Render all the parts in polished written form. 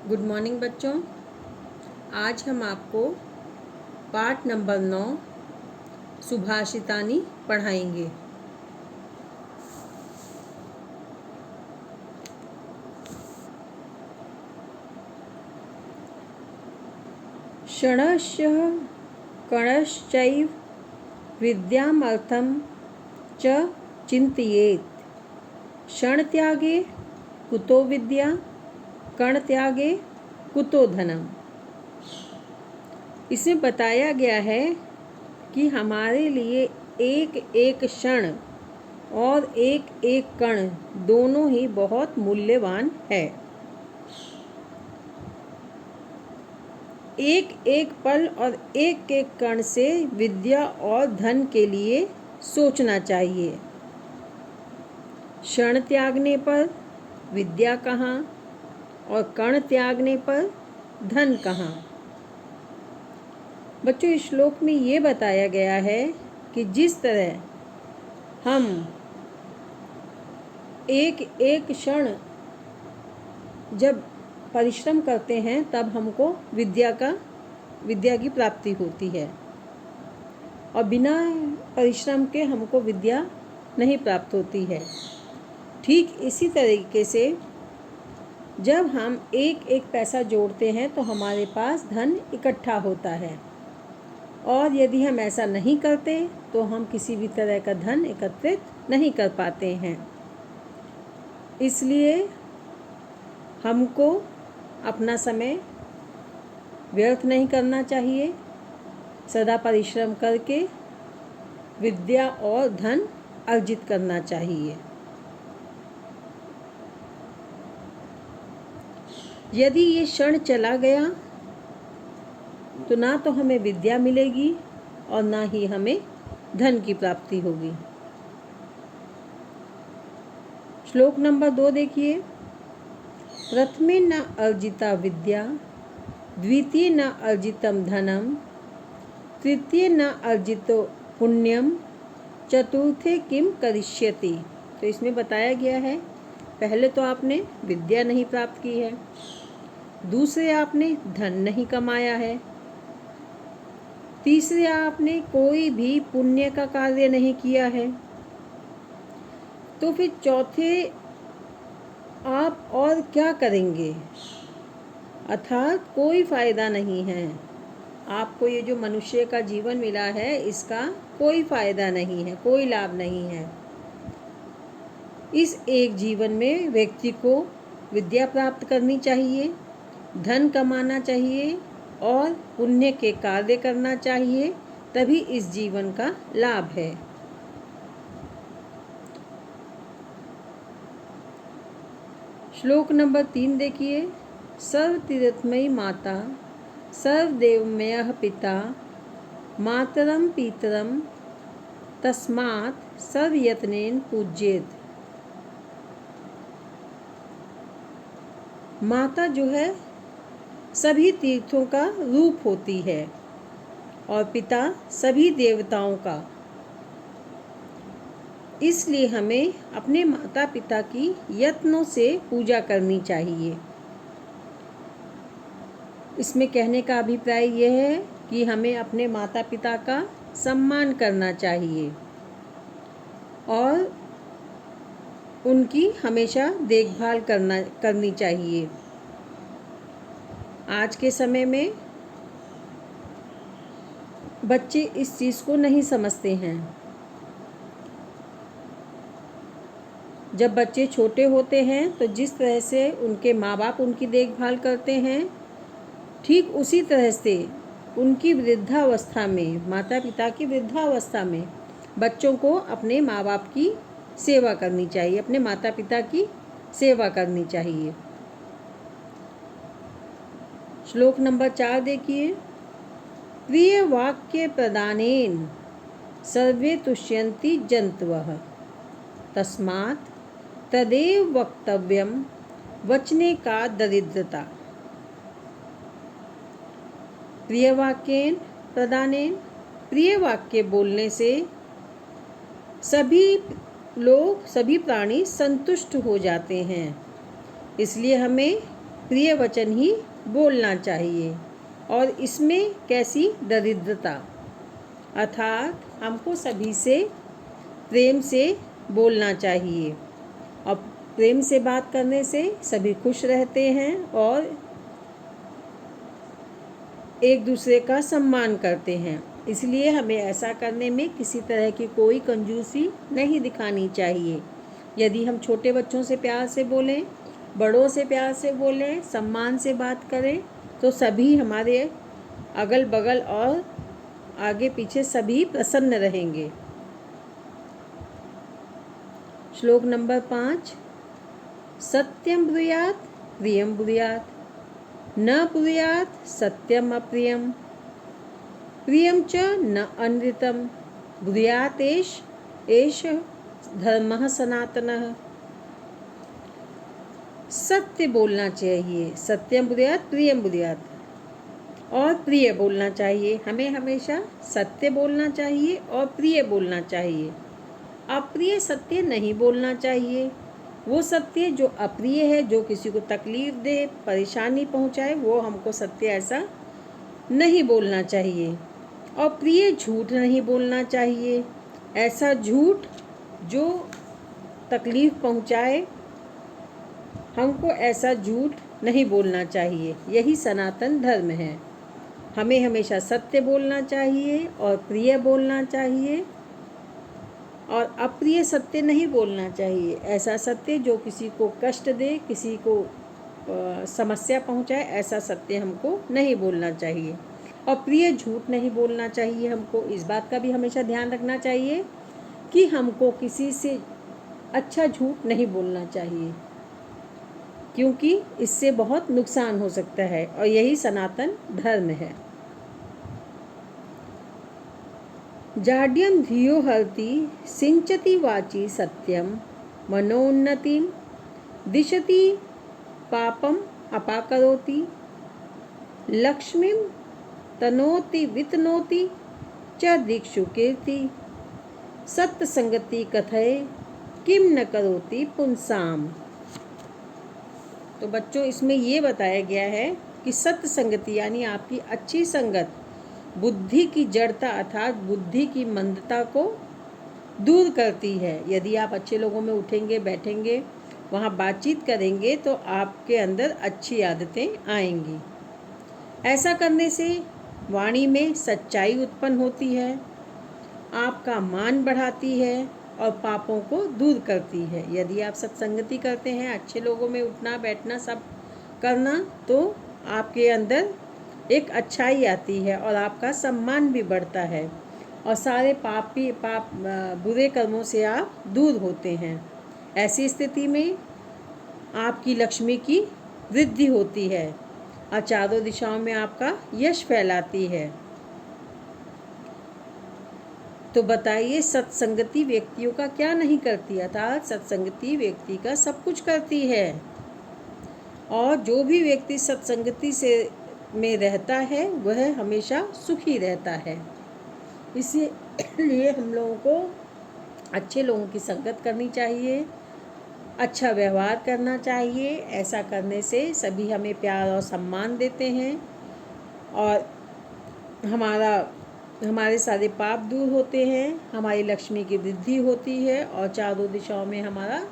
Good morning बच्चों। आज हम आपको पाठ नंबर 9 सुभाषितानी पढ़ाएंगे। क्षणस्य कणश्चैव विद्यामर्थं च चिन्तयेत्। क्षणत्यागे कुतो विद्या, कणत्यागे कुतो धनम। इसमें बताया गया है कि हमारे लिए एक एक क्षण और एक एक कण दोनों ही बहुत मूल्यवान है। एक एक पल और एक एक कण से विद्या और धन के लिए सोचना चाहिए। क्षण त्यागने पर विद्या कहाँ और कण त्यागने पर धन कहाँ। बच्चों, इस श्लोक में ये बताया गया है कि जिस तरह हम एक एक क्षण जब परिश्रम करते हैं तब हमको विद्या की प्राप्ति होती है और बिना परिश्रम के हमको विद्या नहीं प्राप्त होती है। ठीक इसी तरीके से जब हम एक एक पैसा जोड़ते हैं तो हमारे पास धन इकट्ठा होता है, और यदि हम ऐसा नहीं करते तो हम किसी भी तरह का धन एकत्रित नहीं कर पाते हैं। इसलिए हमको अपना समय व्यर्थ नहीं करना चाहिए, सदा परिश्रम करके विद्या और धन अर्जित करना चाहिए। यदि ये क्षण चला गया तो ना तो हमें विद्या मिलेगी और ना ही हमें धन की प्राप्ति होगी। श्लोक नंबर 2 देखिए। प्रथमे न अर्जिता विद्या, द्वितीय न अर्जितम धनम, तृतीय न अर्जितो पुण्यम, चतुर्थे किम करिष्यति। तो इसमें बताया गया है, पहले तो आपने विद्या नहीं प्राप्त की है, दूसरे आपने धन नहीं कमाया है, तीसरे आपने कोई भी पुण्य का कार्य नहीं किया है, तो फिर चौथे आप और क्या करेंगे। अर्थात कोई फायदा नहीं है। आपको ये जो मनुष्य का जीवन मिला है इसका कोई फायदा नहीं है, कोई लाभ नहीं है। इस एक जीवन में व्यक्ति को विद्या प्राप्त करनी चाहिए, धन कमाना चाहिए और पुण्य के कार्य करना चाहिए, तभी इस जीवन का लाभ है। श्लोक नंबर 3 देखिए। सर्वतीर्थमयी माता, सर्वदेवमयः पिता, मातरम पितरम, तस्मात् सर्वयत्नेन पूज्येत। माता जो है सभी तीर्थों का रूप होती है और पिता सभी देवताओं का। इसलिए हमें अपने माता पिता की यत्नों से पूजा करनी चाहिए। इसमें कहने का अभिप्राय यह है कि हमें अपने माता पिता का सम्मान करना चाहिए और उनकी हमेशा देखभाल करनी चाहिए। आज के समय में बच्चे इस चीज़ को नहीं समझते हैं। जब बच्चे छोटे होते हैं तो जिस तरह से उनके माँ बाप उनकी देखभाल करते हैं, ठीक उसी तरह से उनकी वृद्धावस्था में, माता पिता की वृद्धावस्था में बच्चों को अपने माँ बाप की सेवा करनी चाहिए, अपने माता पिता की सेवा करनी चाहिए। श्लोक नंबर 4 देखिए। प्रिय वाक्य प्रदानेन सर्वे तुष्यन्ति जन्तवः, तस्मात् तदेव वक्तव्यम वचने का दरिद्रता। प्रिय वाक्येन प्रदानेन, प्रिय वाक्य बोलने से सभी लोग, सभी प्राणी संतुष्ट हो जाते हैं। इसलिए हमें प्रिय वचन ही बोलना चाहिए। और इसमें कैसी दरिद्रता, अर्थात हमको सभी से प्रेम से बोलना चाहिए। और प्रेम से बात करने से सभी खुश रहते हैं और एक दूसरे का सम्मान करते हैं। इसलिए हमें ऐसा करने में किसी तरह की कोई कंजूसी नहीं दिखानी चाहिए। यदि हम छोटे बच्चों से प्यार से बोलें, बड़ों से प्यार से बोलें, सम्मान से बात करें, तो सभी हमारे अगल बगल और आगे पीछे सभी प्रसन्न रहेंगे। श्लोक नंबर 5। सत्यम ब्रूयात् प्रियम ब्रूयात्, न ब्रूयात् सत्यम अप्रियम, प्रियम च न अनृतम, ब्रूयात् एष धर्मः सनातनः। सत्य बोलना चाहिए, सत्यम ब्रूयात् प्रियम ब्रूयात्, और प्रिय बोलना चाहिए। हमें हमेशा सत्य बोलना चाहिए और प्रिय बोलना चाहिए। अप्रिय सत्य नहीं बोलना चाहिए। वो सत्य जो अप्रिय है, जो किसी को तकलीफ दे, परेशानी पहुंचाए, वो हमको सत्य ऐसा नहीं बोलना चाहिए। और प्रिय झूठ नहीं बोलना चाहिए। ऐसा झूठ जो तकलीफ पहुंचाए, हमको ऐसा झूठ नहीं बोलना चाहिए। यही सनातन धर्म है। हमें हमेशा सत्य बोलना चाहिए और प्रिय बोलना चाहिए, और अप्रिय सत्य नहीं बोलना चाहिए। ऐसा सत्य जो किसी को कष्ट दे, किसी को समस्या पहुंचाए, ऐसा सत्य हमको नहीं बोलना चाहिए। और प्रिय झूठ नहीं बोलना चाहिए। हमको इस बात का भी हमेशा ध्यान रखना चाहिए कि हमको किसी से अच्छा झूठ नहीं बोलना चाहिए, क्योंकि इससे बहुत नुकसान हो सकता है। और यही सनातन धर्म है। जाड्यम धियो हरति सिंचति वाची सत्यम, मनोन्नतिम दिशति पापम अपाकरोति, लक्ष्मीम तनोति वितनोति च दिक्षु कीर्ति, सत्य संगति कथय किम न करोति पुंसाम। तो बच्चों, इसमें ये बताया गया है कि सत्य संगति यानी आपकी अच्छी संगत बुद्धि की जड़ता अर्थात बुद्धि की मंदता को दूर करती है। यदि आप अच्छे लोगों में उठेंगे, बैठेंगे, वहाँ बातचीत करेंगे, तो आपके अंदर अच्छी आदतें आएंगी। ऐसा करने से वाणी में सच्चाई उत्पन्न होती है, आपका मान बढ़ाती है और पापों को दूर करती है। यदि आप सत्संगति करते हैं, अच्छे लोगों में उठना बैठना सब करना, तो आपके अंदर एक अच्छाई आती है और आपका सम्मान भी बढ़ता है और सारे बुरे कर्मों से आप दूर होते हैं। ऐसी स्थिति में आपकी लक्ष्मी की वृद्धि होती है और चारों दिशाओं में आपका यश फैलाती है। तो बताइए, सत्संगति व्यक्तियों का क्या नहीं करती? अर्थात सत्संगति व्यक्ति का सब कुछ करती है। और जो भी व्यक्ति सत्संगति से में रहता है वह हमेशा सुखी रहता है। इसीलिए हम लोगों को अच्छे लोगों की संगत करनी चाहिए, अच्छा व्यवहार करना चाहिए। ऐसा करने से सभी हमें प्यार और सम्मान देते हैं और हमारे सारे पाप दूर होते हैं, हमारी लक्ष्मी की वृद्धि होती है और चारों दिशाओं में हमारा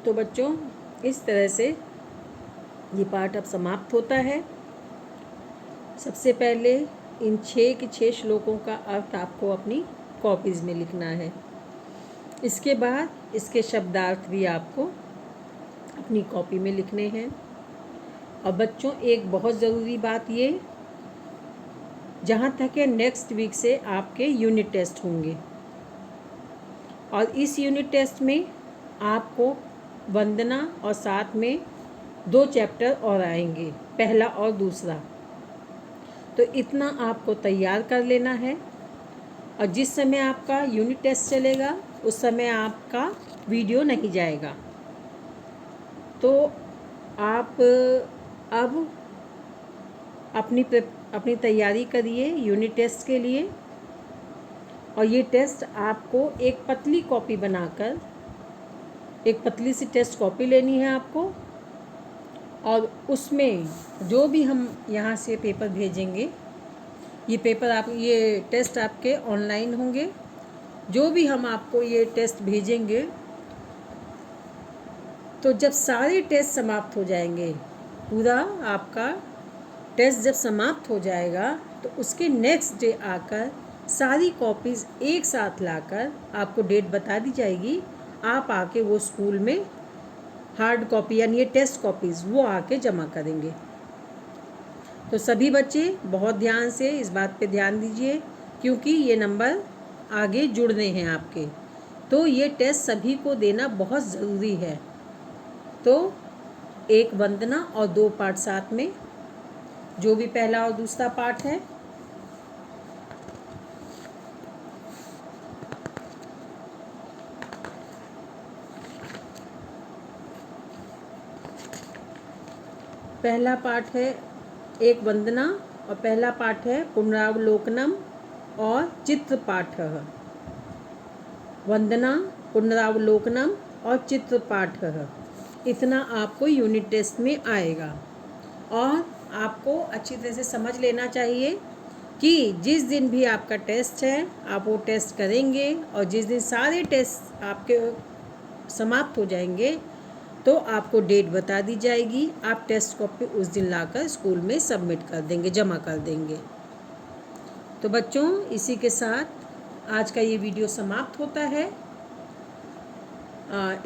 बच्चों इस तरह से ये पाठ अब समाप्त होता है। सबसे पहले इन 6 के 6 श्लोकों का अर्थ आपको अपनी कॉपीज़ में लिखना है। इसके बाद इसके शब्दार्थ भी आपको अपनी कॉपी में लिखने हैं। और बच्चों, एक बहुत ज़रूरी बात ये, जहाँ तक है नेक्स्ट वीक से आपके यूनिट टेस्ट होंगे और इस यूनिट टेस्ट में आपको वंदना और साथ में 2 चैप्टर और आएंगे, पहला और दूसरा। तो इतना आपको तैयार कर लेना है और जिस समय आपका यूनिट टेस्ट चलेगा उस समय आपका वीडियो नहीं जाएगा। तो आप अब अपनी तैयारी करिए यूनिट टेस्ट के लिए और ये टेस्ट आपको एक पतली कॉपी बनाकर, एक पतली सी टेस्ट कॉपी लेनी है आपको, और उसमें जो भी हम यहाँ से पेपर भेजेंगे, ये टेस्ट आपके ऑनलाइन होंगे। जो भी हम आपको ये टेस्ट भेजेंगे, तो जब सारे टेस्ट समाप्त हो जाएंगे, पूरा आपका टेस्ट जब समाप्त हो जाएगा, तो उसके नेक्स्ट डे आकर सारी कॉपीज़ एक साथ लाकर आपको डेट बता दी जाएगी। आप आके वो स्कूल में हार्ड कॉपी यानी ये टेस्ट कॉपीज़ वो आके जमा करेंगे। तो सभी बच्चे बहुत ध्यान से इस बात पे ध्यान दीजिए, क्योंकि ये नंबर आगे जुड़ने हैं आपके। तो ये टेस्ट सभी को देना बहुत ज़रूरी है। तो एक वंदना और 2 पाठ साथ में, जो भी पहला और दूसरा पाठ है, पहला पाठ है एक वंदना और पहला पाठ है पुनरावलोकनम और चित्रपाठः। वंदना, पुनरावलोकनम और चित्रपाठः, इतना आपको यूनिट टेस्ट में आएगा। और आपको अच्छी तरह से समझ लेना चाहिए कि जिस दिन भी आपका टेस्ट है आप वो टेस्ट करेंगे, और जिस दिन सारे टेस्ट आपके समाप्त हो जाएंगे तो आपको डेट बता दी जाएगी। आप टेस्ट कॉपी उस दिन लाकर स्कूल में सबमिट कर देंगे, जमा कर देंगे। तो बच्चों, इसी के साथ आज का ये वीडियो समाप्त होता है।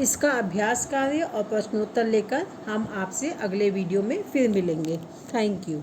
इसका अभ्यास कार्य और प्रश्नोत्तर लेकर हम आपसे अगले वीडियो में फिर मिलेंगे। Thank you.